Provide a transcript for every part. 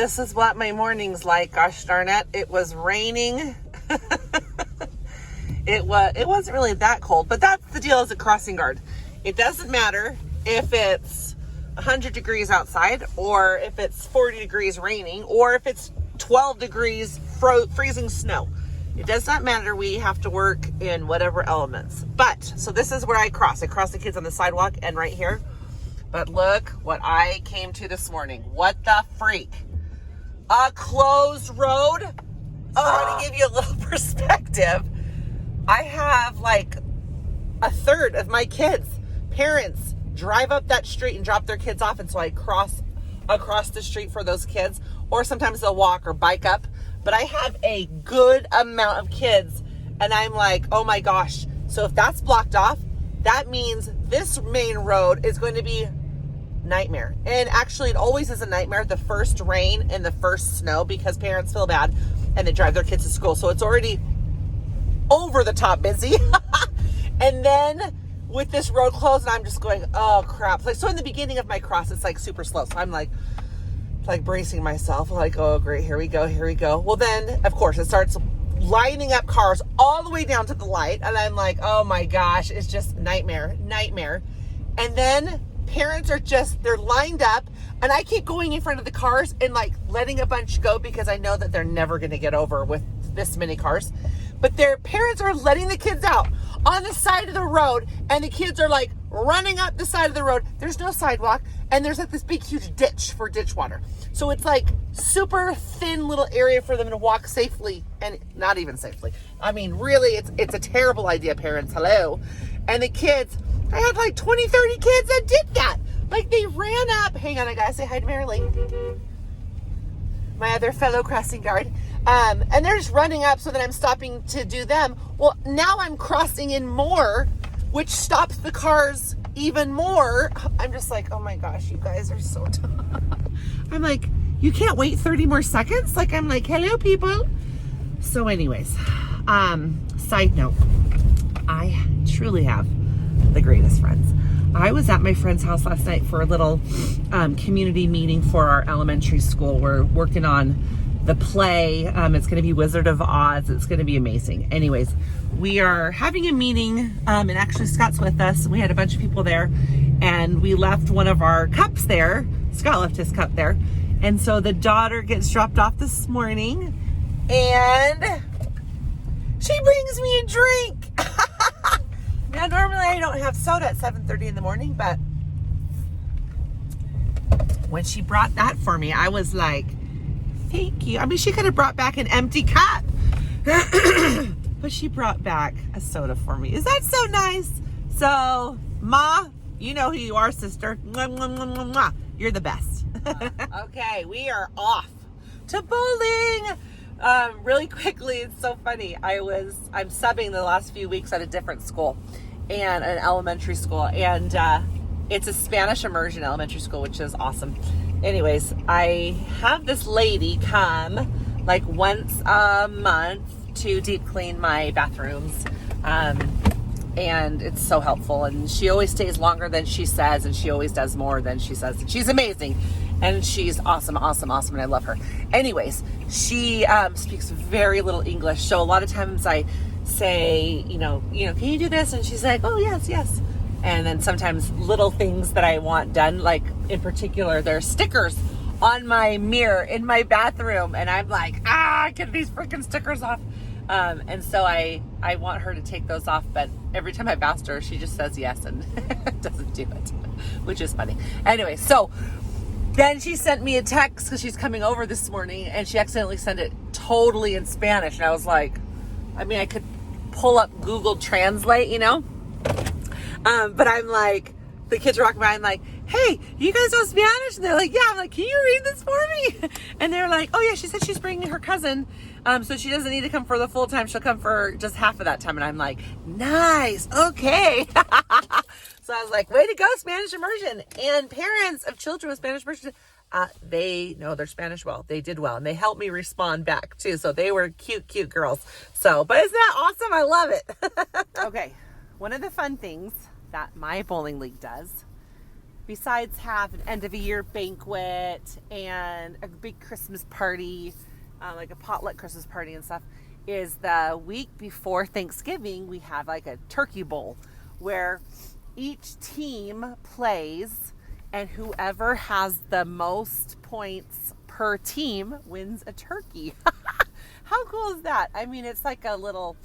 this is what my morning's like. Gosh darn it. It was raining. It wasn't really that cold, but that's the deal as a crossing guard. It doesn't matter if it's 100 degrees outside, or if it's 40 degrees raining, or if it's 12 degrees freezing snow. It does not matter. We have to work in whatever elements. But, so this is where I cross. I cross the kids on the sidewalk and right here. But look what I came to this morning. What the freak? A closed road? Oh, to give you a little perspective, I have like a third of my kids' parents drive up that street and drop their kids off. And so I cross across the street for those kids, or sometimes they'll walk or bike up. But I have a good amount of kids, and I'm like, oh my gosh. So if that's blocked off, that means this main road is going to be nightmare. And actually, it always is a nightmare the first rain and the first snow, because parents feel bad and they drive their kids to school. So it's already over the top busy. And then with this road closed, and I'm just going, oh crap. Like, so in the beginning of my cross, it's like super slow. So I'm like bracing myself, like, oh great, here we go. Well, then of course it starts lining up cars all the way down to the light, and I'm like, oh my gosh, it's just nightmare. And then parents are they're lined up, and I keep going in front of the cars and like letting a bunch go, because I know that they're never going to get over with this many cars. But their parents are letting the kids out on the side of the road, and the kids are like running up the side of the road. There's no sidewalk, and there's like this big huge ditch for ditch water. So it's like super thin little area for them to walk safely, and not even safely. I mean, really, it's a terrible idea, parents. Hello. And the kids, I had like 20, 30 kids that did that. Like, they ran up. Hang on, I gotta say hi to Marilyn, my other fellow crossing guard. And they're just running up so that I'm stopping to do them. Well, now I'm crossing in more, which stops the cars even more. I'm just like, oh my gosh, you guys are so tough. I'm like, you can't wait 30 more seconds? Like, I'm like, hello, people. So anyways, side note, I truly have the greatest friends. I was at my friend's house last night for a little community meeting for our elementary school. We're working on the play. It's going to be Wizard of Oz. It's going to be amazing. Anyways, we are having a meeting, and actually Scott's with us. We had a bunch of people there, and we left one of our cups there. Scott left his cup there. And so the daughter gets dropped off this morning, and she brings me a drink. Now, normally I don't have soda at 7:30 in the morning, but when she brought that for me, I was like, thank you. I mean, she could have brought back an empty cup, but she brought back a soda for me. Is that so nice? So, Ma, you know who you are, sister. Mwah, mwah, mwah, mwah, mwah. You're the best. Okay, we are off to bowling. Really quickly, it's so funny. I'm subbing the last few weeks at a different school, and an elementary school, and it's a Spanish immersion elementary school, which is awesome. Anyways, I have this lady come like once a month to deep clean my bathrooms, and it's so helpful, and she always stays longer than she says, and she always does more than she says, and she's amazing. And she's awesome, and I love her. Anyways, she speaks very little English, so a lot of times I say, you know, can you do this? And she's like, oh, yes. And then sometimes little things that I want done, like in particular, there's stickers on my mirror in my bathroom, and I'm like, get these freaking stickers off. And so I want her to take those off, but every time I've asked her, she just says yes and doesn't do it, which is funny. Anyway, so then she sent me a text because she's coming over this morning, and she accidentally sent it totally in Spanish. And I was like, I mean, I could pull up Google Translate, but I'm like, the kids are walking by, I'm like, hey, you guys know Spanish? And they're like, yeah. I'm like, can you read this for me? And they're like, oh yeah, she said she's bringing her cousin, so she doesn't need to come for the full time. She'll come for just half of that time. And I'm like, nice, okay. So I was like, way to go, Spanish immersion. And parents of children with Spanish immersion, they know their Spanish well. They did well, and they helped me respond back too. So they were cute girls. So, but isn't that awesome? I love it. Okay, one of the fun things that my bowling league does besides have an end of a year banquet and a big Christmas party, like a potluck Christmas party and stuff, is the week before Thanksgiving, we have like a turkey bowl where each team plays, and whoever has the most points per team wins a turkey. How cool is that? I mean, it's like a little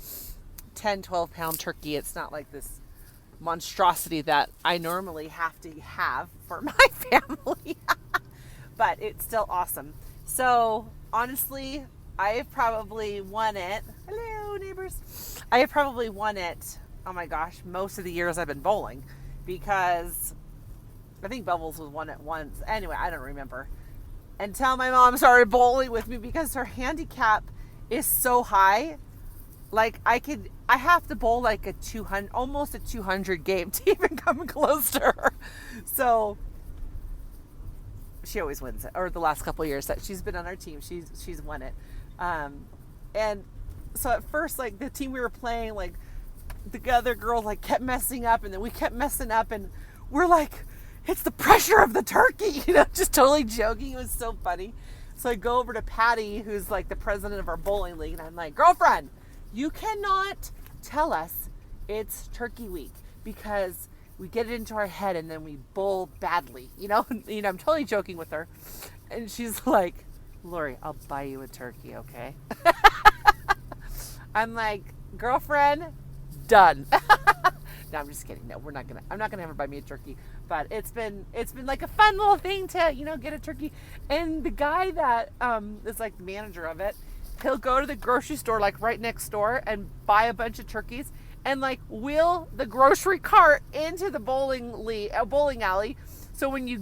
10, 12 pound turkey. It's not like this monstrosity that I normally have to have for my family, but it's still awesome. So honestly, I have probably won it. Hello, neighbors. I have probably won it, oh my gosh, most of the years I've been bowling, because I think Bubbles was won it once. Anyway, I don't remember. Until my mom started bowling with me, because her handicap is so high. Like I have to bowl like a 200, almost a 200 game to even come close to her. So she always wins it. Or the last couple of years that she's been on our team, she's won it. And so at first, like the team we were playing, like the other girls like kept messing up, and then we kept messing up, and we're like, it's the pressure of the turkey, just totally joking. It was so funny. So I go over to Patty, who's like the president of our bowling league, and I'm like, girlfriend, you cannot tell us it's turkey week, because we get it into our head and then we bowl badly, I'm totally joking with her. And she's like, Lori, I'll buy you a turkey, okay? I'm like, girlfriend, done. No, I'm just kidding. No, I'm not gonna have her buy me a turkey. But it's been like a fun little thing to, get a turkey. And the guy that is like the manager of it, he'll go to the grocery store like right next door and buy a bunch of turkeys and like wheel the grocery cart into the bowling alley. So when you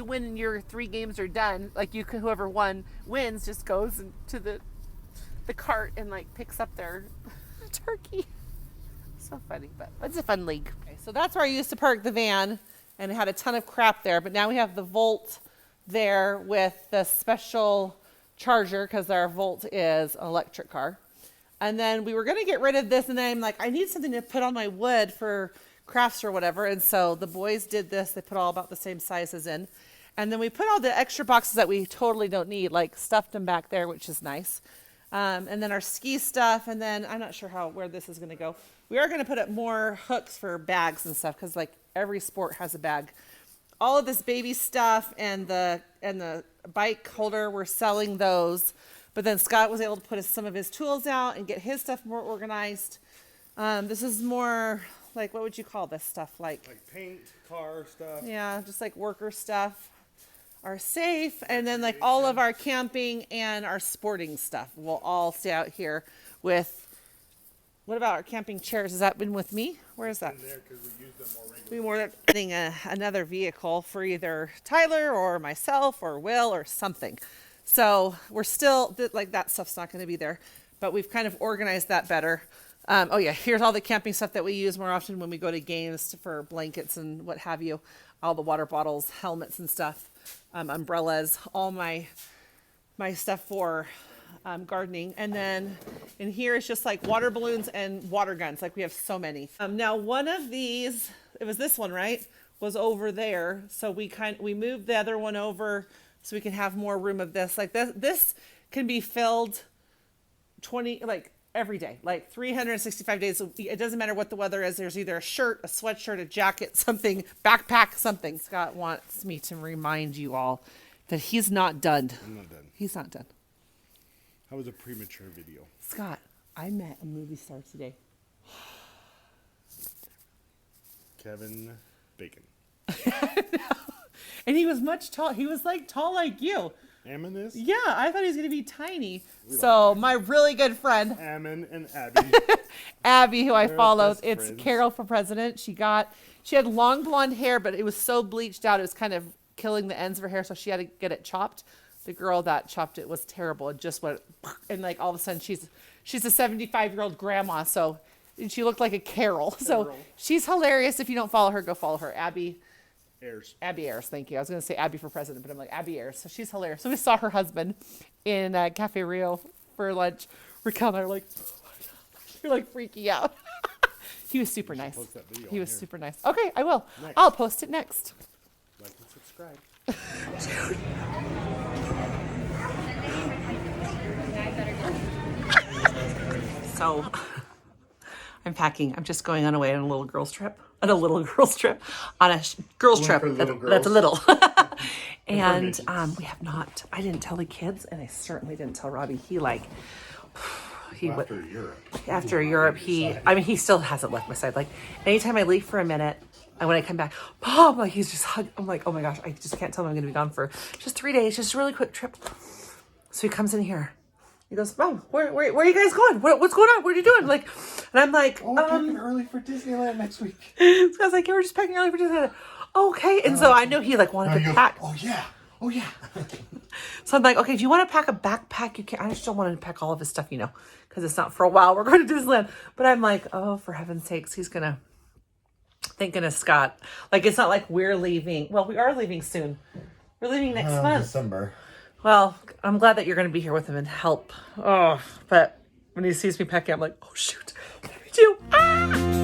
win and your 3 games are done, like whoever won wins just goes into the cart and like picks up their turkey. So funny, but it's a fun league. Okay, so that's where I used to park the van, and it had a ton of crap there. But now we have the Volt there with the special charger, because our Volt is an electric car. And then we were going to get rid of this, and then I'm like, I need something to put on my wood for crafts or whatever. And so the boys did this. They put all about the same sizes in. And then we put all the extra boxes that we totally don't need, like stuffed them back there, which is nice. And then our ski stuff, and then I'm not sure where this is going to go. We are going to put up more hooks for bags and stuff, because like every sport has a bag. All of this baby stuff and the bike holder, we're selling those. But then Scott was able to put some of his tools out and get his stuff more organized. This is more like, what would you call this stuff? Like paint, car stuff. Yeah, just like worker stuff. Our safe, and then like all of our camping and our sporting stuff will all stay out here with. What about our camping chairs? Has that been with me? Where is that? In there, because we use them more regularly. We more getting another vehicle for either Tyler or myself or Will or something. So we're still, like, that stuff's not going to be there, but we've kind of organized that better. Oh yeah, here's all the camping stuff that we use more often when we go to games, for blankets and what have you. All the water bottles, helmets and stuff, umbrellas, all my stuff for gardening. And then in here is just like water balloons and water guns. Like we have so many. Now one of these, it was this one, right? Was over there. So we moved the other one over so we can have more room of this. Like this can be filled every day, like 365 days. It doesn't matter what the weather is. There's either a shirt, a sweatshirt, a jacket, something, backpack, something. Scott wants me to remind you all that he's not done. I'm not done. He's not done. That was a premature video. Scott, I met a movie star today. Kevin Bacon. And he was much tall. He was like tall like you. Ammon is? Yeah, I thought he was going to be tiny. So my really good friend. Ammon and Abby. Abby, who I follow. It's friends. Carol for President. She had long blonde hair, but it was so bleached out. It was kind of killing the ends of her hair. So she had to get it chopped. The girl that chopped it was terrible. It just went, and like all of a sudden she's a 75-year-old grandma. So she looked like a Carol. So she's hilarious. If you don't follow her, go follow her. Abby Ayers, thank you. I was going to say Abby for President, but I'm like Abby Ayers. So she's hilarious. So we saw her husband in Cafe Rio for lunch. Raquel and I are like, you're like freaking out. He was super nice. He was super nice. Okay, I will. Next. I'll post it next. subscribe. So, I'm packing. I'm just going on a little girls trip. On a little girls trip. On a girls trip. That's a little. And we have not. I didn't tell the kids, and I certainly didn't tell Robbie. After Europe, he still hasn't left my side. Like, anytime I leave for a minute, and when I come back, Mom, like, he's just hugging. I'm like, oh my gosh, I just can't tell him I'm going to be gone for just 3 days, just a really quick trip. So he comes in here. He goes, Mom, where are you guys going? What's going on? What are you doing? Like, and I'm like, we're packing early for Disneyland next week. So I was like, yeah, we're just packing early for Disneyland. Okay. And so I know he like wanted to pack. Oh yeah. So I'm like, okay, do you want to pack a backpack? You can't. I just don't want to pack all of his stuff, because it's not for a while. We're going to Disneyland. But I'm like, oh, for heaven's sakes, he's gonna. Thank goodness, Scott. Like, it's not like we're leaving. Well, we are leaving soon. We're leaving next month. December. Well, I'm glad that you're going to be here with him and help. Oh, but when he sees me packing, I'm like, oh shoot, what do we do? Ah!